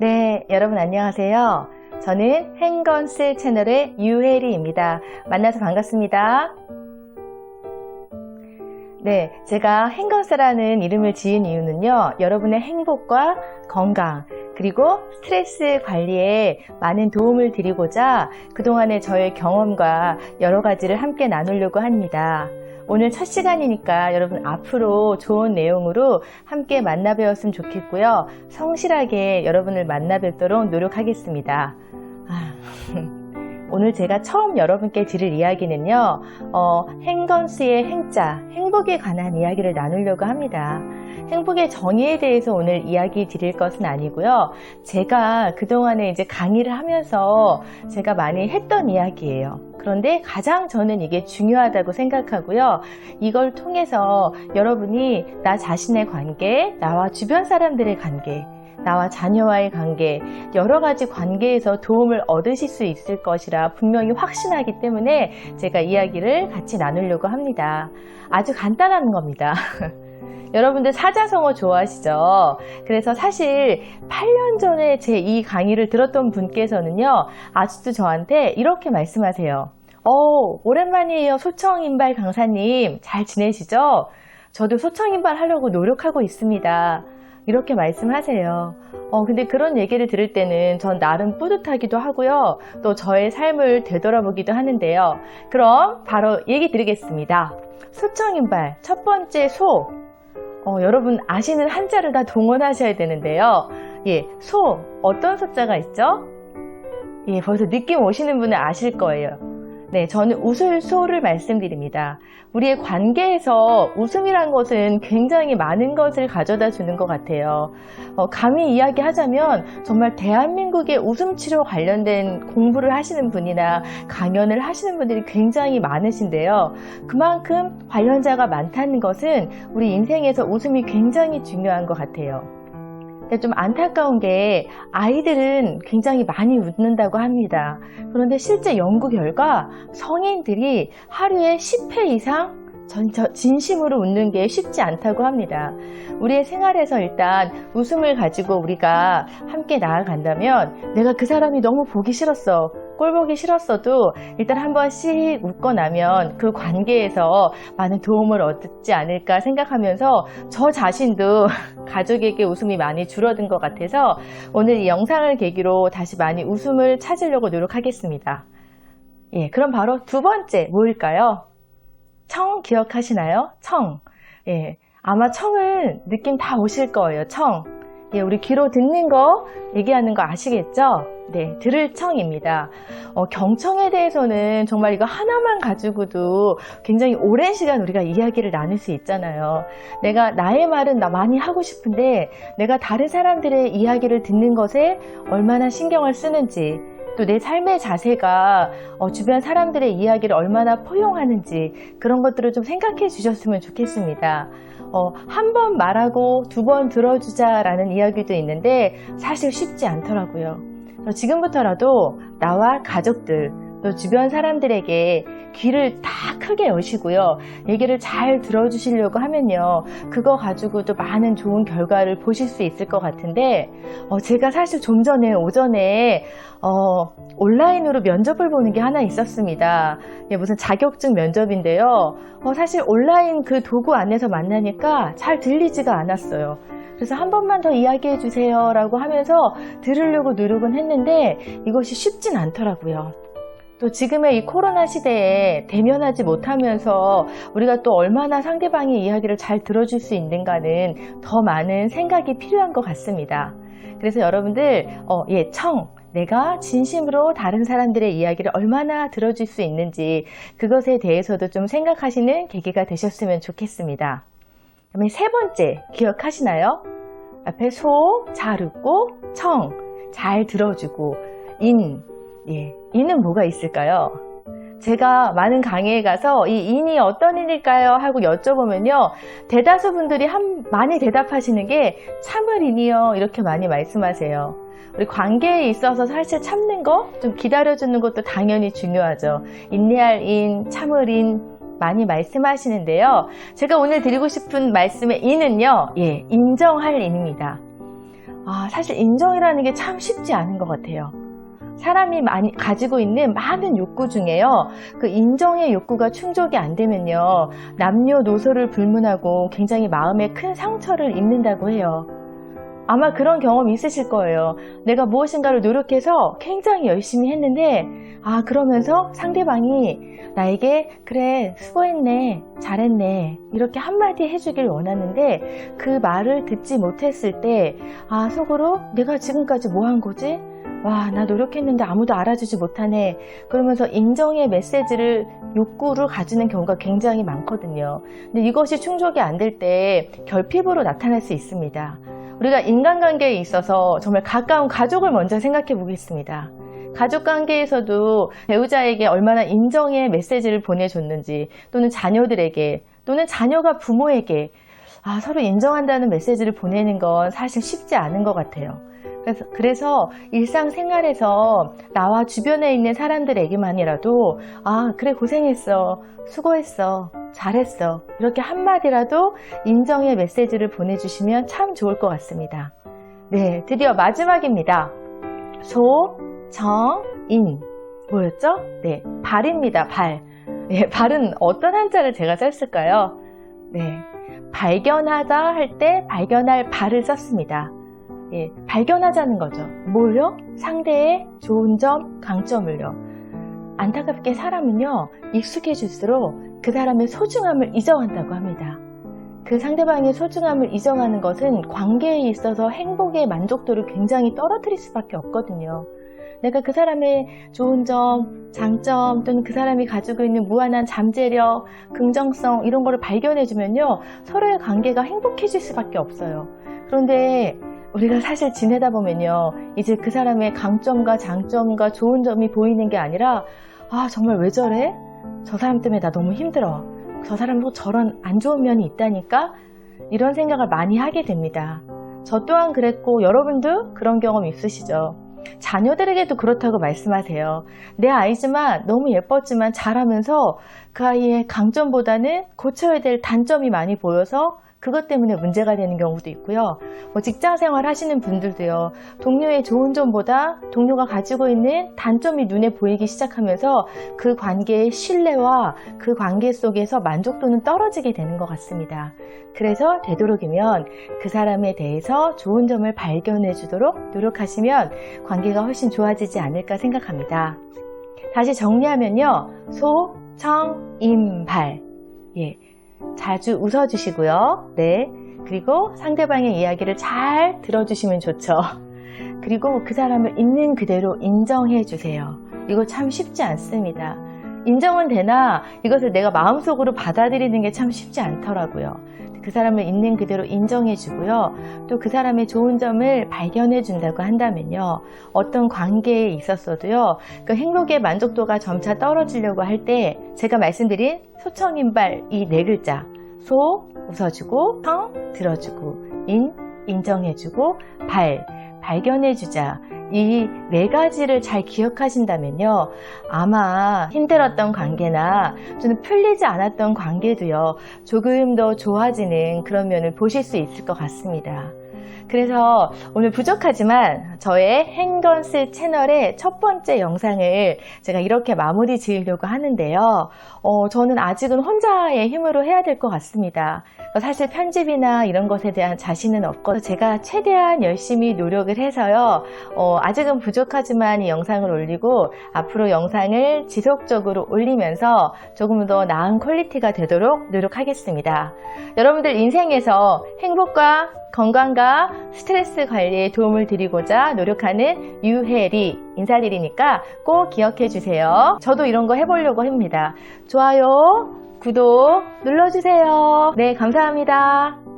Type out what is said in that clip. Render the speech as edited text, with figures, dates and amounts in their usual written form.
네, 여러분 안녕하세요. 저는 행건스 채널의 유혜리입니다. 만나서 반갑습니다. 네, 제가 행건스라는 이름을 지은 이유는요, 여러분의 행복과 건강, 그리고 스트레스 관리에 많은 도움을 드리고자 그동안의 저의 경험과 여러 가지를 함께 나누려고 합니다. 오늘 첫 시간이니까 여러분 앞으로 좋은 내용으로 함께 만나 뵈었으면 좋겠고요. 성실하게 여러분을 만나 뵙도록 노력하겠습니다. 오늘 제가 처음 여러분께 드릴 이야기는요, 행건스의 행자, 행복에 관한 이야기를 나누려고 합니다. 행복의 정의에 대해서 오늘 이야기 드릴 것은 아니고요. 제가 그동안에 이제 강의를 하면서 제가 많이 했던 이야기예요. 그런데 가장 저는 이게 중요하다고 생각하고요. 이걸 통해서 여러분이 나 자신의 관계, 나와 주변 사람들의 관계, 나와 자녀와의 관계, 여러 가지 관계에서 도움을 얻으실 수 있을 것이라 분명히 확신하기 때문에 제가 이야기를 같이 나누려고 합니다. 아주 간단한 겁니다. 여러분들 사자성어 좋아하시죠? 그래서 사실 8년 전에 제 이 강의를 들었던 분께서는요, 아직도 저한테 이렇게 말씀하세요. 오랜만이에요. 소청인발 강사님. 잘 지내시죠? 저도 소청인발 하려고 노력하고 있습니다. 이렇게 말씀하세요. 근데 그런 얘기를 들을 때는 전 나름 뿌듯하기도 하고요. 또 저의 삶을 되돌아보기도 하는데요. 그럼 바로 얘기 드리겠습니다. 소청인발, 첫 번째 소. 여러분 아시는 한자를 다 동원하셔야 되는데요. 예, 소, 어떤 소자가 있죠? 예, 벌써 느낌 오시는 분은 아실 거예요. 네, 저는 웃을 소를 말씀드립니다. 우리의 관계에서 웃음이란 것은 굉장히 많은 것을 가져다 주는 것 같아요. 감히 이야기하자면 정말 대한민국의 웃음치료 관련된 공부를 하시는 분이나 강연을 하시는 분들이 굉장히 많으신데요. 그만큼 관련자가 많다는 것은 우리 인생에서 웃음이 굉장히 중요한 것 같아요. 좀 안타까운 게 아이들은 굉장히 많이 웃는다고 합니다. 그런데 실제 연구 결과 성인들이 하루에 10회 이상 진심으로 웃는 게 쉽지 않다고 합니다. 우리의 생활에서 일단 웃음을 가지고 우리가 함께 나아간다면 내가 그 사람이 너무 보기 싫었어, 꼴 보기 싫었어도 일단 한 번씩 웃고 나면 그 관계에서 많은 도움을 얻지 않을까 생각하면서 저 자신도 가족에게 웃음이 많이 줄어든 것 같아서 오늘 이 영상을 계기로 다시 많이 웃음을 찾으려고 노력하겠습니다. 예, 그럼 바로 두 번째 뭐일까요? 청 기억하시나요? 청. 예, 아마 청은 느낌 다 오실 거예요. 청. 예, 우리 귀로 듣는 거 얘기하는 거 아시겠죠? 네, 들을 청입니다. 경청에 대해서는 정말 이거 하나만 가지고도 굉장히 오랜 시간 우리가 이야기를 나눌 수 있잖아요. 내가 나의 말은 나 많이 하고 싶은데 내가 다른 사람들의 이야기를 듣는 것에 얼마나 신경을 쓰는지, 또 내 삶의 자세가 주변 사람들의 이야기를 얼마나 포용하는지 그런 것들을 좀 생각해 주셨으면 좋겠습니다. 한 번 말하고 두 번 들어주자라는 이야기도 있는데 사실 쉽지 않더라고요. 지금부터라도 나와 가족들, 또 주변 사람들에게 귀를 다 크게 여시고요. 얘기를 잘 들어주시려고 하면요. 그거 가지고도 많은 좋은 결과를 보실 수 있을 것 같은데 제가 사실 좀 전에 오전에 온라인으로 면접을 보는 게 하나 있었습니다. 무슨 자격증 면접인데요. 사실 온라인 그 도구 안에서 만나니까 잘 들리지가 않았어요. 그래서 한 번만 더 이야기해 주세요 라고 하면서 들으려고 노력은 했는데 이것이 쉽진 않더라고요. 또 지금의 이 코로나 시대에 대면하지 못하면서 우리가 또 얼마나 상대방의 이야기를 잘 들어줄 수 있는가는 더 많은 생각이 필요한 것 같습니다. 그래서 여러분들 청, 내가 진심으로 다른 사람들의 이야기를 얼마나 들어줄 수 있는지 그것에 대해서도 좀 생각하시는 계기가 되셨으면 좋겠습니다. 그다음에 세 번째 기억하시나요? 앞에 소, 잘 웃고, 청, 잘 들어주고, 인. 예, 인은 뭐가 있을까요? 제가 많은 강의에 가서 이 인이 어떤 인일까요? 하고 여쭤보면요. 대다수 분들이 많이 대답하시는 게 참을 인이요. 이렇게 많이 말씀하세요. 우리 관계에 있어서 사실 참는 거, 좀 기다려주는 것도 당연히 중요하죠. 인내할 인, 참을 인 많이 말씀하시는데요. 제가 오늘 드리고 싶은 말씀의 인은요. 예, 인정할 인입니다. 사실 인정이라는 게 참 쉽지 않은 것 같아요. 사람이 많이 가지고 있는 많은 욕구 중에요. 그 인정의 욕구가 충족이 안 되면요. 남녀노소를 불문하고 굉장히 마음에 큰 상처를 입는다고 해요. 아마 그런 경험이 있으실 거예요. 내가 무엇인가를 노력해서 굉장히 열심히 했는데 그러면서 상대방이 나에게 그래 수고했네 잘했네 이렇게 한마디 해주길 원하는데 그 말을 듣지 못했을 때 속으로 내가 지금까지 뭐 한 거지? 와, 나 노력했는데 아무도 알아주지 못하네. 그러면서 인정의 메시지를 욕구를 가지는 경우가 굉장히 많거든요. 근데 이것이 충족이 안 될 때 결핍으로 나타날 수 있습니다. 우리가 인간관계에 있어서 정말 가까운 가족을 먼저 생각해 보겠습니다. 가족 관계에서도 배우자에게 얼마나 인정의 메시지를 보내줬는지 또는 자녀들에게 또는 자녀가 부모에게 서로 인정한다는 메시지를 보내는 건 사실 쉽지 않은 것 같아요. 그래서 일상생활에서 나와 주변에 있는 사람들에게만이라도 그래 고생했어 수고했어 잘했어 이렇게 한마디라도 인정의 메시지를 보내주시면 참 좋을 것 같습니다. 네, 드디어 마지막입니다. 소, 정, 인 뭐였죠? 네, 발입니다. 발. 네, 발은 어떤 한자를 제가 썼을까요? 네, 발견하다 할 때 발견할 발을 썼습니다. 예, 발견하자는 거죠. 뭘요? 상대의 좋은 점, 강점을요. 안타깝게 사람은요, 익숙해질수록 그 사람의 소중함을 잊어간다고 합니다. 그 상대방의 소중함을 잊어가는 것은 관계에 있어서 행복의 만족도를 굉장히 떨어뜨릴 수밖에 없거든요. 내가 그 사람의 좋은 점, 장점 또는 그 사람이 가지고 있는 무한한 잠재력, 긍정성 이런 거를 발견해주면요, 서로의 관계가 행복해질 수밖에 없어요. 그런데 우리가 사실 지내다 보면요, 이제 그 사람의 강점과 장점과 좋은 점이 보이는 게 아니라 정말 왜 저래? 저 사람 때문에 나 너무 힘들어. 저 사람도 저런 안 좋은 면이 있다니까? 이런 생각을 많이 하게 됩니다. 저 또한 그랬고 여러분도 그런 경험 있으시죠? 자녀들에게도 그렇다고 말씀하세요. 내 아이지만 너무 예뻤지만 자라면서 그 아이의 강점보다는 고쳐야 될 단점이 많이 보여서 그것 때문에 문제가 되는 경우도 있고요. 직장생활 하시는 분들도요. 동료의 좋은 점보다 동료가 가지고 있는 단점이 눈에 보이기 시작하면서 그 관계의 신뢰와 그 관계 속에서 만족도는 떨어지게 되는 것 같습니다. 그래서 되도록이면 그 사람에 대해서 좋은 점을 발견해 주도록 노력하시면 관계가 훨씬 좋아지지 않을까 생각합니다. 다시 정리하면요. 소, 청, 임, 발. 예. 자주 웃어주시고요. 네. 그리고 상대방의 이야기를 잘 들어주시면 좋죠. 그리고 그 사람을 있는 그대로 인정해 주세요. 이거 참 쉽지 않습니다. 인정은 되나 이것을 내가 마음속으로 받아들이는 게 참 쉽지 않더라고요. 그 사람을 있는 그대로 인정해 주고요. 또 그 사람의 좋은 점을 발견해 준다고 한다면요. 어떤 관계에 있었어도요. 그 행복의 만족도가 점차 떨어지려고 할 때 제가 말씀드린 소청인발 이 네 글자 소 웃어주고 청 들어주고 인 인정해주고 발 발견해주자 이 네 가지를 잘 기억하신다면요. 아마 힘들었던 관계나 좀 풀리지 않았던 관계도요. 조금 더 좋아지는 그런 면을 보실 수 있을 것 같습니다. 그래서 오늘 부족하지만 저의 행건스 채널의 첫 번째 영상을 제가 이렇게 마무리 지으려고 하는데요. 저는 아직은 혼자의 힘으로 해야 될 것 같습니다. 사실 편집이나 이런 것에 대한 자신은 없고 제가 최대한 열심히 노력을 해서요. 아직은 부족하지만 이 영상을 올리고 앞으로 영상을 지속적으로 올리면서 조금 더 나은 퀄리티가 되도록 노력하겠습니다. 여러분들 인생에서 행복과 건강과 스트레스 관리에 도움을 드리고자 노력하는 유혜리 인사드리니까 꼭 기억해 주세요. 저도 이런 거 해보려고 합니다. 좋아요, 구독 눌러주세요. 네, 감사합니다.